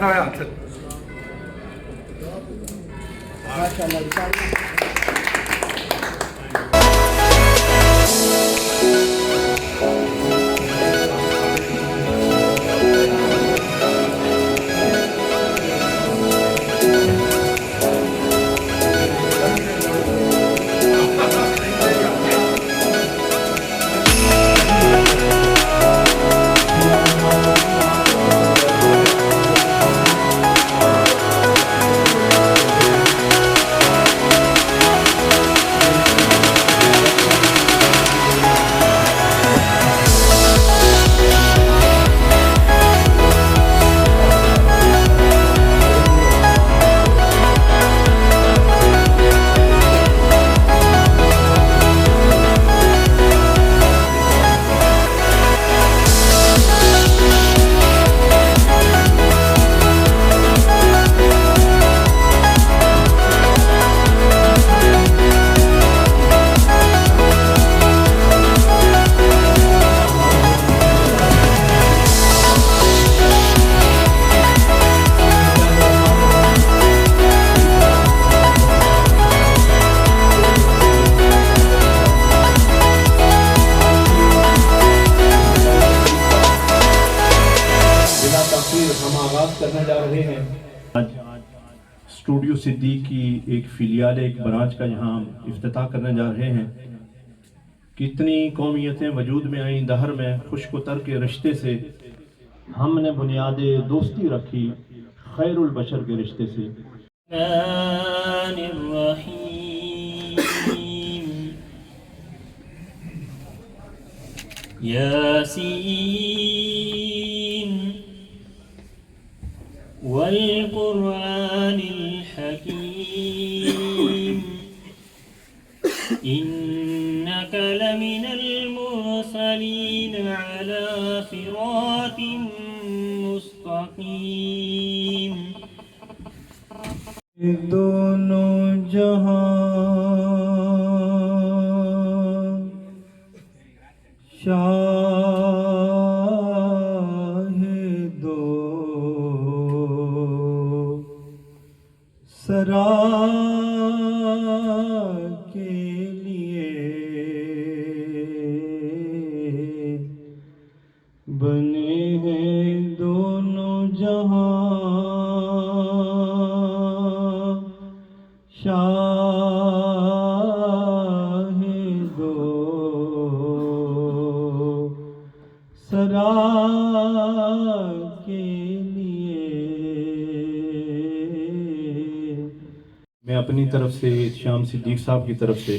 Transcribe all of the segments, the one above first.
ہم آغاز کرنے جا رہے ہیں آج اسٹوڈیو صدیق کی ایک فلیال ایک برانچ کا یہاں افتتاح کرنے جا رہے ہیں. کتنی قومیتیں وجود میں آئیں دہر میں خشک و تر کے رشتے سے ہم نے بنیاد دوستی رکھی خیر البشر کے رشتے سے. والقرآن الحكيم إنك لمن المرسلين على صراط مستقيم. دونوں جہاں شاہ دو سرا کے لیے بنے ہیں دونوں جہاں شاہ دو سرا کے لیے. میں اپنی طرف سے شام صدیق صاحب کی طرف سے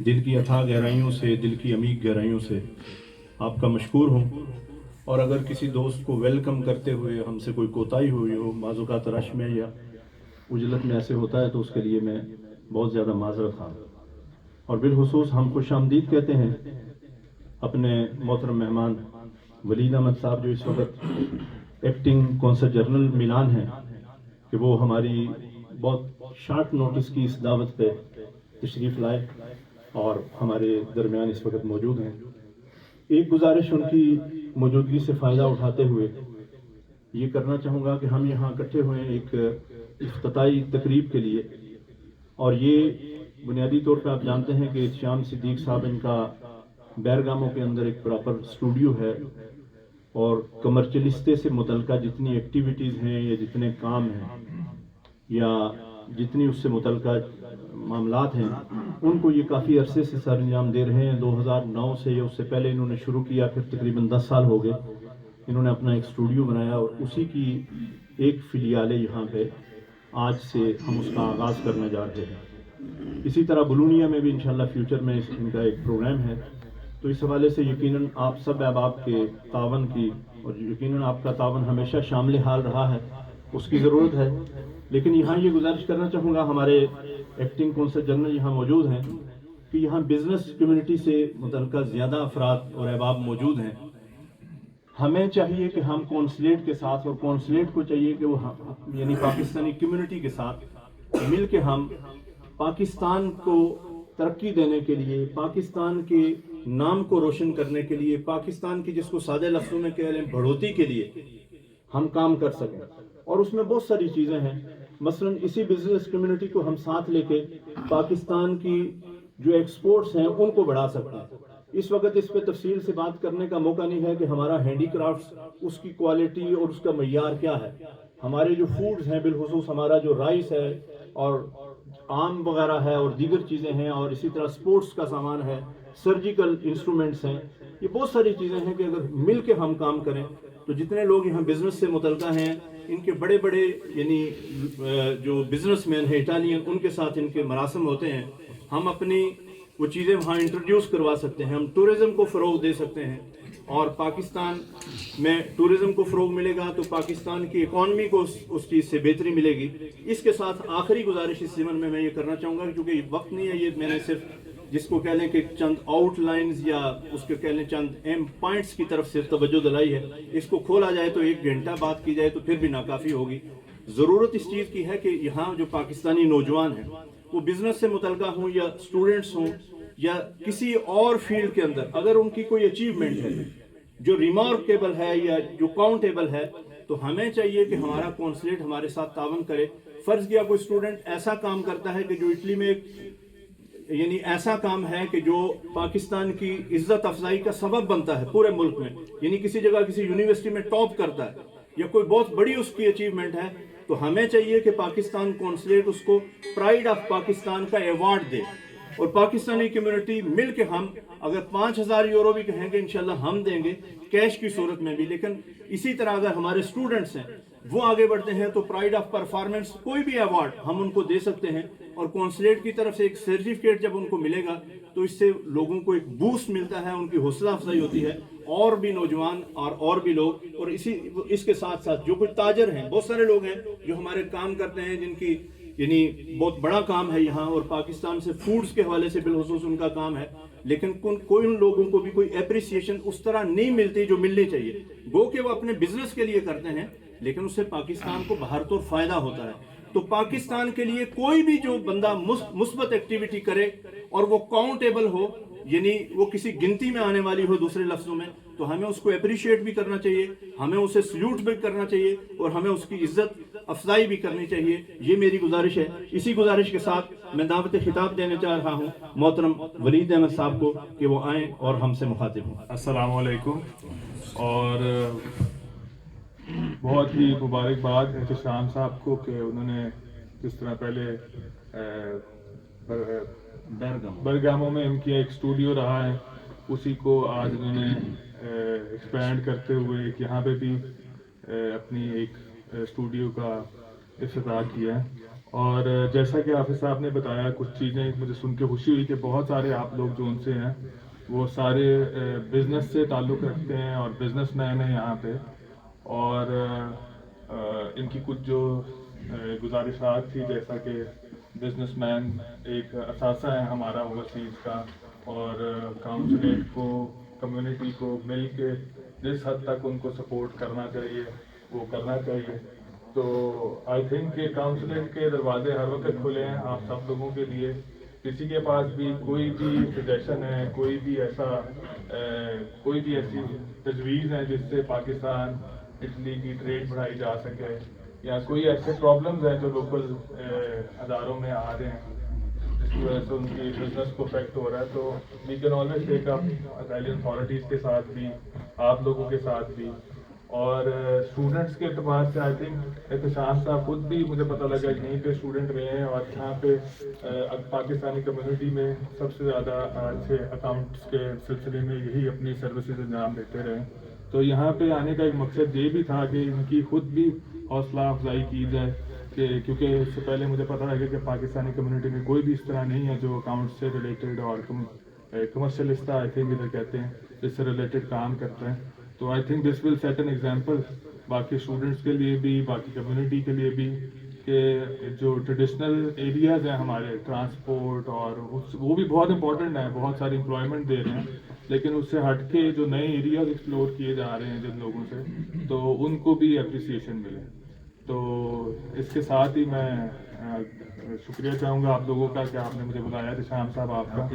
دل کی اتھاہ گہرائیوں سے دل کی عمیق گہرائیوں سے آپ کا مشکور ہوں. اور اگر کسی دوست کو ویلکم کرتے ہوئے ہم سے کوئی کوتاہی ہوئی ہو بعض اوقات رش میں یا اجلت میں ایسے ہوتا ہے تو اس کے لیے میں بہت زیادہ معذرت خواہ. اور بالخصوص ہم خوش آمدید کہتے ہیں اپنے محترم مہمان ولید احمد صاحب جو اس وقت ایکٹنگ کونسل جنرل میلان ہیں کہ وہ ہماری بہت شارٹ نوٹس کی اس دعوت پہ تشریف لائے اور ہمارے درمیان اس وقت موجود ہیں. ایک گزارش ان کی موجودگی سے فائدہ اٹھاتے ہوئے یہ کرنا چاہوں گا کہ ہم یہاں اکٹھے ہوئے ہیں ایک افتتاحی تقریب کے لیے. اور یہ بنیادی طور پہ آپ جانتے ہیں کہ شام صدیق صاحب ان کا بیرگاموں کے اندر ایک پراپر اسٹوڈیو ہے اور کمرشلستے سے متعلقہ جتنی ایکٹیویٹیز ہیں یا جتنے کام ہیں یا جتنی اس سے متعلقہ معاملات ہیں ان کو یہ کافی عرصے سے سر انجام دے رہے ہیں. 2009 سے یا اس سے پہلے انہوں نے شروع کیا, پھر تقریباً 10 سال ہو گئے انہوں نے اپنا ایک اسٹوڈیو بنایا اور اسی کی ایک فلیال یہاں پہ آج سے ہم اس کا آغاز کرنے جا رہے ہیں. اسی طرح بلونیا میں بھی انشاءاللہ فیوچر میں ان کا ایک پروگرام ہے. تو اس حوالے سے یقیناً آپ سب احباب کے تعاون کی اور یقیناً آپ کا تعاون ہمیشہ شامل حال رہا ہے, اس کی ضرورت ہے. لیکن یہاں یہ گزارش کرنا چاہوں گا ہمارے ایکٹنگ کونسل جنرل یہاں موجود ہیں کہ یہاں بزنس کمیونٹی سے متعلقہ زیادہ افراد اور احباب موجود ہیں. ہمیں چاہیے کہ ہم کونسلیٹ کے ساتھ اور کونسلیٹ کو چاہیے کہ وہ یعنی پاکستانی کمیونٹی کے ساتھ مل کے ہم پاکستان کو ترقی دینے کے لیے, پاکستان کے نام کو روشن کرنے کے لیے, پاکستان کی جس کو سادہ لفظوں میں کہہ لیں بڑھوتی کے لیے ہم کام کر سکیں. اور اس میں بہت ساری چیزیں ہیں. مثلاً اسی بزنس کمیونٹی کو ہم ساتھ لے کے پاکستان کی جو ایکسپورٹس ہیں ان کو بڑھا سکتے ہیں. اس وقت اس پہ تفصیل سے بات کرنے کا موقع نہیں ہے کہ ہمارا ہینڈی کرافٹس اس کی کوالٹی اور اس کا معیار کیا ہے. ہمارے جو فوڈز ہیں بالخصوص ہمارا جو رائس ہے اور آم وغیرہ ہے اور دیگر چیزیں ہیں، اور اسی طرح سپورٹس کا سامان ہے، سرجیکل انسٹرومنٹس ہیں، یہ بہت ساری چیزیں ہیں کہ اگر مل کے ہم کام کریں تو جتنے لوگ یہاں بزنس سے متعلقہ ہیں ان کے بڑے بڑے یعنی جو بزنس مین ہیں اٹالین، ان کے ساتھ ان کے مراسم ہوتے ہیں، ہم اپنی وہ چیزیں وہاں انٹروڈیوس کروا سکتے ہیں. ہم ٹورزم کو فروغ دے سکتے ہیں، اور پاکستان میں ٹورزم کو فروغ ملے گا تو پاکستان کی اکانومی کو اس چیز سے بہتری ملے گی. اس کے ساتھ آخری گزارش اس ضمن میں یہ کرنا چاہوں گا، کیونکہ وقت نہیں ہے، یہ میں نے صرف جس کو کہہ لیں کہ چند آؤٹ لائنز یا اس کو کہہ لیں چند ایم پوائنٹس کی طرف سے توجہ دلائی ہے. اس کو کھولا جائے تو 1 گھنٹہ بات کی جائے تو پھر بھی ناکافی ہوگی. ضرورت اس چیز کی ہے کہ یہاں جو پاکستانی نوجوان ہیں وہ بزنس سے متعلقہ ہوں یا اسٹوڈنٹس ہوں یا کسی اور فیلڈ کے اندر، اگر ان کی کوئی اچیومنٹ ہے جو ریمارکیبل ہے یا جو کاؤنٹیبل ہے، تو ہمیں چاہیے کہ ہمارا کونسلیٹ ہمارے ساتھ تعاون کرے. فرض کیا کوئی اسٹوڈنٹ ایسا کام کرتا ہے کہ جو اٹلی میں یعنی ایسا کام ہے کہ جو پاکستان کی عزت افزائی کا سبب بنتا ہے پورے ملک میں، یعنی کسی جگہ کسی یونیورسٹی میں ٹاپ کرتا ہے یا کوئی بہت بڑی اس کی اچیومنٹ ہے، تو ہمیں چاہیے کہ پاکستان کونسلیٹ اس کو پرائیڈ آف پاکستان کا ایوارڈ دے. اور پاکستانی کمیونٹی مل کے ہم اگر 5,000 یورو بھی کہیں گے انشاءاللہ ہم دیں گے کیش کی صورت میں بھی. لیکن اسی طرح اگر ہمارے اسٹوڈنٹس ہیں وہ آگے بڑھتے ہیں تو پرائیڈ آف پرفارمنس کوئی بھی ایوارڈ ہم ان کو دے سکتے ہیں. اور کونسلیٹ کی طرف سے ایک سرٹیفکیٹ جب ان کو ملے گا تو اس سے لوگوں کو ایک بوسٹ ملتا ہے، ان کی حوصلہ افزائی ہوتی ہے، اور بھی نوجوان اور بھی لوگ. اور اس کے ساتھ ساتھ جو کوئی تاجر ہیں، بہت سارے لوگ ہیں جو ہمارے کام کرتے ہیں جن کی یعنی بہت بڑا کام ہے یہاں، اور پاکستان سے فوڈز کے حوالے سے بالخصوص ان کا کام ہے، لیکن کوئی ان لوگوں کو بھی کوئی اپریسیشن اس طرح نہیں ملتی جو ملنی چاہیے. گو کہ وہ اپنے بزنس کے لیے کرتے ہیں لیکن اس سے پاکستان کو باہر تو فائدہ ہوتا ہے. تو پاکستان کے لیے کوئی بھی جو بندہ مثبت ایکٹیویٹی کرے اور وہ کاؤنٹیبل ہو، یعنی وہ کسی گنتی میں آنے والی ہو دوسرے لفظوں میں، تو ہمیں اس کو اپریشیٹ بھی کرنا چاہیے، ہمیں اسے سلیوٹ بھی کرنا چاہیے، اور ہمیں اس کی عزت افزائی بھی کرنی چاہیے. یہ میری گزارش ہے. اسی گزارش کے ساتھ میں دعوت خطاب دینے چاہ رہا ہوں محترم ولید احمد صاحب کو کہ وہ آئیں اور ہم سے مخاطب ہوں. السلام علیکم، اور بہت ہی مبارکباد احتشام صاحب کو کہ انہوں نے جس طرح پہلے برگامو میں ان کی ایک اسٹوڈیو رہا ہے، اسی کو آج انہوں نے ایکسپینڈ کرتے ہوئے یہاں پہ بھی اپنی ایک اسٹوڈیو کا افتتاح کیا ہے. اور جیسا کہ حافظ صاحب نے بتایا، کچھ چیزیں مجھے سن کے خوشی ہوئی کہ بہت سارے آپ لوگ جو ان سے ہیں وہ سارے بزنس سے تعلق رکھتے ہیں اور بزنس مین ہیں یہاں پہ. اور ان کی کچھ جو گزارشات تھی، جیسا کہ بزنس مین ایک اثاثہ ہے ہمارا اوورسیز کا، اور کاؤنسلیٹ کو کمیونٹی کو مل کے جس حد تک ان کو سپورٹ کرنا چاہیے وہ کرنا چاہیے. تو آئی تھنک کہ کاؤنسلیٹ کے دروازے ہر وقت کھلے ہیں آپ سب لوگوں کے لیے. کسی کے پاس بھی کوئی بھی سجیشن ہے، کوئی بھی ایسی تجویز ہے جس سے پاکستان اٹلی کی ٹریڈ بڑھائی جا سکے، یا کوئی ایسے پرابلمز ہیں جو لوکل اداروں میں آ رہے ہیں جس کی وجہ سے ان کی بزنس کو افیکٹ ہو رہا ہے، تو we can always take up Italian authorities کے ساتھ بھی، آپ لوگوں کے ساتھ بھی. اور اسٹوڈنٹس کے اعتبار سے آئی تھنک احتشام صاحب خود بھی مجھے پتہ لگا یہیں پہ اسٹوڈنٹ رہے ہیں، اور یہاں پہ پاکستانی کمیونٹی میں سب سے زیادہ اچھے اکاؤنٹس کے سلسلے میں یہی اپنی سروسز انجام دیتے رہے. تو یہاں پہ آنے کا ایک مقصد یہ بھی تھا کہ ان کی خود بھی حوصلہ افزائی کی جائے، کہ کیونکہ اس سے پہلے مجھے پتہ لگا کہ پاکستانی کمیونٹی میں کوئی بھی اس طرح نہیں ہے جو اکاؤنٹ سے ریلیٹڈ اور کمرشلسٹ آئی تھنک ادھر کہتے ہیں اس سے ریلیٹڈ کام کرتے ہیں. تو I think this will set an example باقی اسٹوڈنٹس کے لیے بھی، باقی کمیونٹی کے لیے بھی، کہ جو ٹریڈیشنل ایریاز ہیں ہمارے ٹرانسپورٹ اور وہ بھی بہت امپورٹنٹ ہیں، بہت ساری امپلائمنٹ دے رہے ہیں، لیکن اس سے ہٹ کے جو نئے ایریاز ایکسپلور کیے جا رہے ہیں جن لوگوں سے، تو ان کو بھی اپریسیشن ملے. تو اس کے ساتھ ہی میں شکریہ چاہوں گا آپ لوگوں کا کہ آپ نے مجھے بلایا تھا، شام صاحب آپ کا،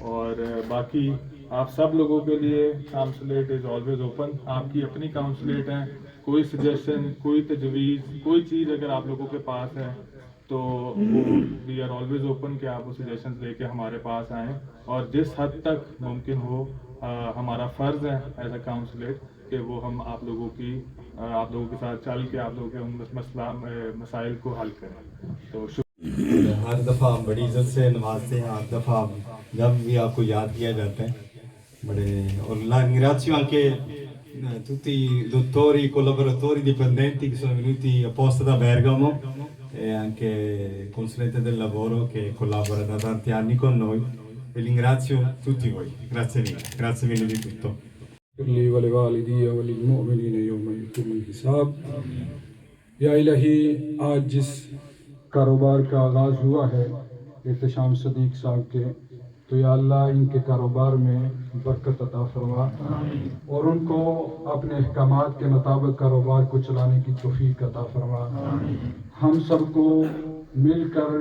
اور باقی آپ سب لوگوں کے لیے کاؤنسلیٹ از آلویز اوپن. آپ کی اپنی کاؤنسلیٹ ہیں، کوئی سجیشن، کوئی تجویز، کوئی چیز اگر آپ لوگوں کے پاس ہے تو وی آر آلویز اوپن کہ آپ وہ سجیشنز لے کے ہمارے پاس آئیں، اور جس حد تک ممکن ہو ہمارا فرض ہے ایز اے کاؤنسلیٹ کہ وہ ہم آپ لوگوں کے ساتھ چل کے آپ لوگوں کے ان مسائل کو حل کریں. تو ہر دفعہ ہم بڑی عزت سے نوازتے ہیں، ہر دفعہ جب بھی آپ کو یاد کیا جاتا ہے بڑے. اور la ringrazio anche tutti i dottori, i collaboratori, i dipendenti che sono venuti apposta da Bergamo e anche consulente del lavoro che collabora da tanti anni con noi. Vi ringrazio tutti voi, grazie mille di tutto. لی ولوالدی وللمؤمنین یوم یقوم الحساب. یا الہی، آج جس کاروبار کا آغاز ہوا ہے احتشام صدیق صاحب کے، تو یا اللہ ان کے کاروبار میں برکت عطا فرما اور ان کو اپنے احکامات کے مطابق کاروبار کو چلانے کی توفیق عطا فرما. ہم سب کو مل کر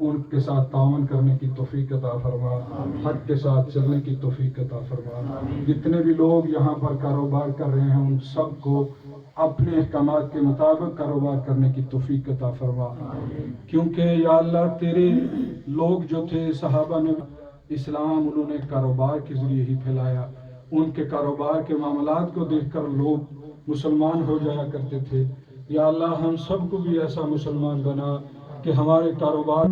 ان کے ساتھ تعاون کرنے کی توفیق عطا فرما، حق کے ساتھ چلنے کی توفیق عطا فرما. جتنے بھی لوگ یہاں پر کاروبار کر رہے ہیں ان سب کو اپنے احکامات کے مطابق کاروبار کرنے کی توفیق عطا فرما. کیونکہ یا اللہ تیرے لوگ جو تھے صحابہ نے اسلام انہوں نے کاروبار کے ذریعے ہی پھیلایا. ان کے کاروبار کے معاملات کو دیکھ کر لوگ مسلمان ہو جایا کرتے تھے. یا اللہ ہم سب کو بھی ایسا مسلمان بنا کہ ہمارے کاروبار